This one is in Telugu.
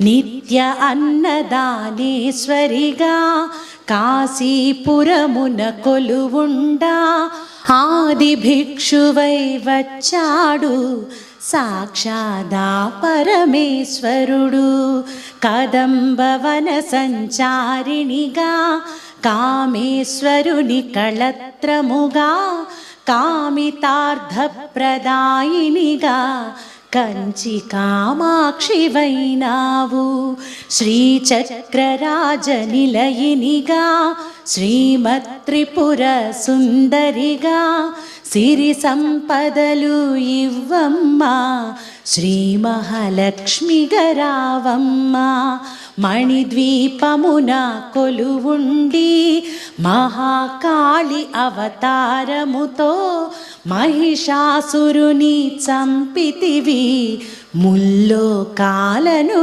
నిత్య అన్నదానేశ్వరిగా కాశీపురమున కొలువుండా ఆది భిక్షువై వచ్చాడు సాక్షాదా పరమేశ్వరుడు. కదంబవన సంచారిణిగా కామేశ్వరుని కళత్రముగా కామితార్థప్రదాయినిగా కంచి కామాక్షివైనావు. శ్రీచక్రరాజనిలయినిగా శ్రీమత్త్రిపుర సుందరిగా సిరి సంపదలు ఇవ్వమ్మ శ్రీ మహాలక్ష్మిగా రావమ్మ. మణిద్వీపమున కొలువుండి మహాకాళి అవతారముతో మహిషాసురుని చంపితివి ముల్లోకాలను